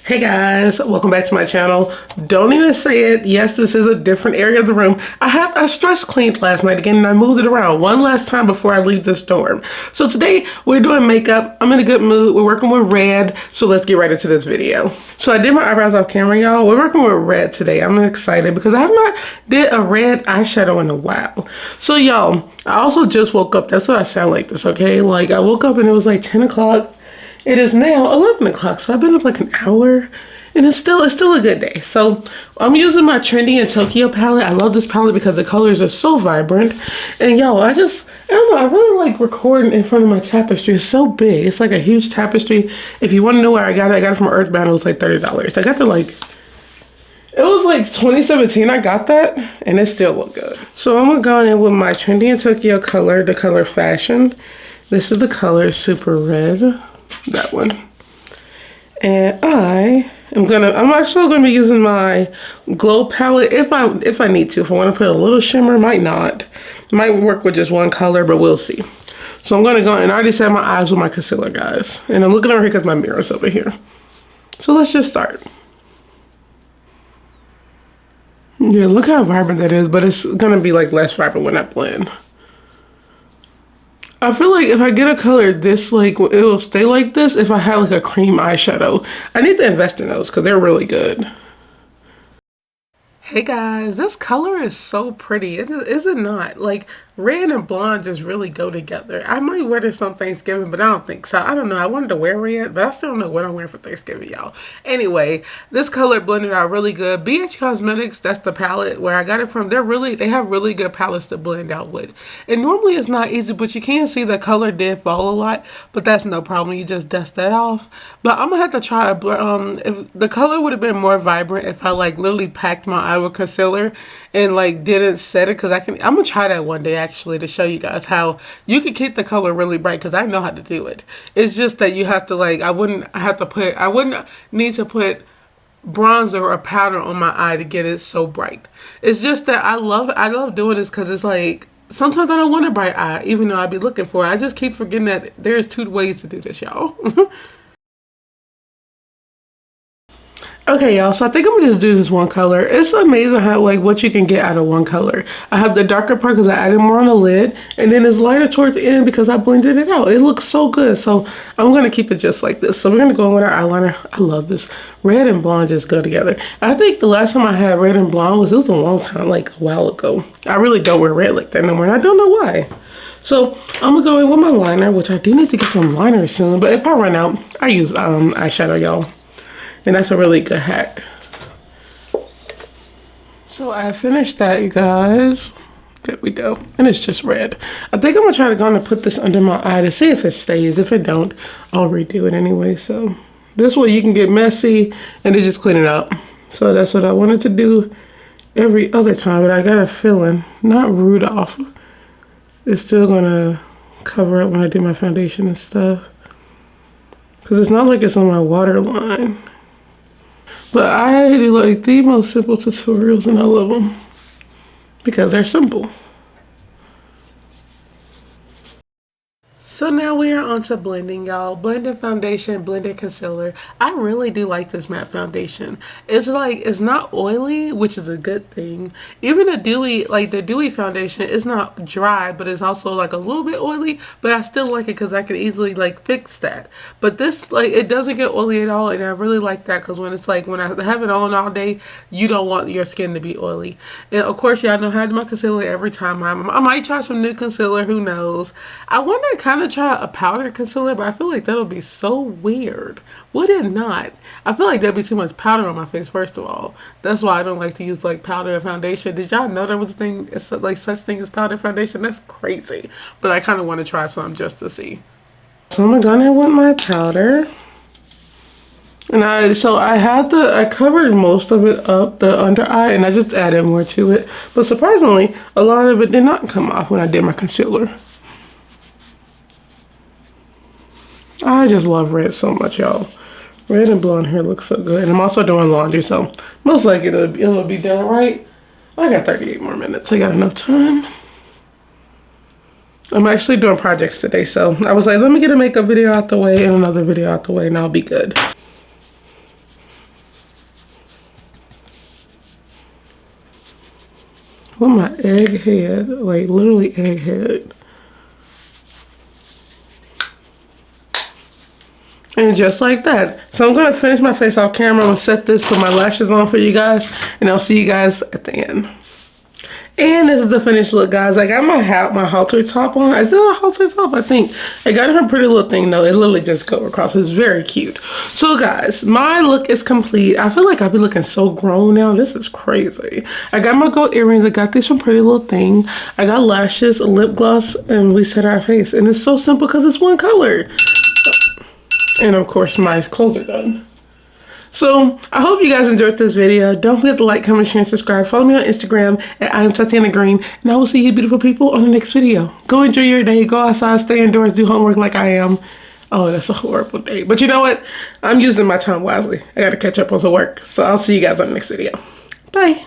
Hey guys, welcome back to my channel. Don't even say it. Yes, this is a different area of the room. I stress cleaned last night again and I moved it around one last time before I leave this dorm. So today we're doing makeup. I'm in a good mood. We're working with red. So let's get right into this video. So I did my eyebrows off camera, y'all. We're working with red today. I'm excited because I have not did a red eyeshadow in a while. So y'all, I also just woke up. That's why I sound like this, okay? Like I woke up and it was like 10 o'clock. It is now 11 o'clock, so I've been up like an hour, and it's still a good day. So I'm using my Trendy in Tokyo palette. I love this palette because the colors are so vibrant. And y'all, I don't know, I really like recording in front of my tapestry. It's so big. It's like a huge tapestry. If you want to know where I got it from Earthbound. It was like $30. I got it was like 2017 I got that, and it still looked good. So I'm gonna go in with my Trendy in Tokyo color, the color Fashion. This is the color Super Red. That one. And I'm actually gonna be using my glow palette if I need to. If I want to put a little shimmer, might not. Might work with just one color, but we'll see. So I'm gonna go and I already set my eyes with my concealer, guys. And I'm looking over here because my mirror's over here. So let's just start. Yeah, look how vibrant that is, but it's gonna be like less vibrant when I blend. I feel like if I get a color this, like, it will stay like this if I had like a cream eyeshadow. I need to invest in those because they're really good. Hey guys, this color is so pretty, is it not? Like, red and blonde just really go together. I might wear this on Thanksgiving, but I don't think so. I don't know. I wanted to wear red, but I still don't know what I'm wearing for Thanksgiving, y'all. Anyway, this color blended out really good. BH Cosmetics, that's the palette where I got it from. They have really good palettes to blend out with. And normally it's not easy, but you can see the color did fall a lot, but that's no problem. You just dust that off. But I'm gonna have to try if the color would have been more vibrant if I like literally packed my eye with concealer and like didn't set it, because I'm gonna try that one day actually to show you guys how you can keep the color really bright, because I know how to do it. It's just that you have to like I wouldn't need to put bronzer or powder on my eye to get it so bright. It's just that I love doing this because it's like sometimes I don't want a bright eye even though I'd be looking for it. I just keep forgetting that there's two ways to do this, y'all. Okay, y'all, so I think I'm gonna just do this one color. It's amazing how, like, what you can get out of one color. I have the darker part because I added more on the lid, and then it's lighter toward the end because I blended it out. It looks so good, so I'm gonna keep it just like this. So we're gonna go in with our eyeliner. I love this. Red and blonde just go together. I think the last time I had red and blonde was a long time, like a while ago. I really don't wear red like that no more, and I don't know why. So I'm gonna go in with my liner, which I do need to get some liner soon, but if I run out, I use eyeshadow, y'all. And that's a really good hack. So I finished that, you guys. There we go. And it's just red. I think I'm gonna try to go and put this under my eye to see if it stays. If it don't, I'll redo it anyway. So this way you can get messy and just clean it up. So that's what I wanted to do every other time, but I got a feeling, not Rudolph, it's still gonna cover up when I do my foundation and stuff. Cause it's not like it's on my waterline. But I do like the most simple tutorials and I love them because they're simple. So now we are on to blending, y'all. Blending foundation, blending concealer. I really do like this matte foundation. It's like, it's not oily, which is a good thing. Even the dewy foundation is not dry, but it's also like a little bit oily, but I still like it because I can easily like fix that. But this, like, it doesn't get oily at all, and I really like that because when it's like, when I have it on all day, you don't want your skin to be oily. And of course, y'all know how I do my concealer every time. I might try some new concealer, who knows. I want to kind of try a powder concealer, but I feel like that'll be so weird. Would it not? I feel like there'd be too much powder on my face, first of all. That's why I don't like to use like powder foundation. Did y'all know there was a thing, like such thing as powder foundation? That's crazy. But I kind of want to try some just to see. So I'm gonna want my powder. And I covered most of it up, the under eye, and I just added more to it. But surprisingly, a lot of it did not come off when I did my concealer. I just love red so much, y'all. Red and blonde hair looks so good. And I'm also doing laundry, so most likely it'll be done right. I got 38 more minutes. I got enough time. I'm actually doing projects today, so I was like, let me get a makeup video out the way and another video out the way, and I'll be good. With my egghead, like literally egghead. And just like that. So I'm going to finish my face off camera. I'm going to set this, put my lashes on for you guys, and I'll see you guys at the end. And this is the finished look, guys. I got my halter top on. I did a halter top, I think. I got her pretty little thing, though. It literally just goes across. It's very cute. So, guys, my look is complete. I feel like I've been looking so grown now. This is crazy. I got my gold earrings. I got these from Pretty Little Thing. I got lashes, a lip gloss, and we set our face. And it's so simple because it's one color. And, of course, my clothes are done. So, I hope you guys enjoyed this video. Don't forget to like, comment, share, and subscribe. Follow me on Instagram at I am Tatiana Green. And I will see you beautiful people on the next video. Go enjoy your day. Go outside, stay indoors, do homework like I am. Oh, that's a horrible day. But you know what? I'm using my time wisely. I got to catch up on some work. So, I'll see you guys on the next video. Bye.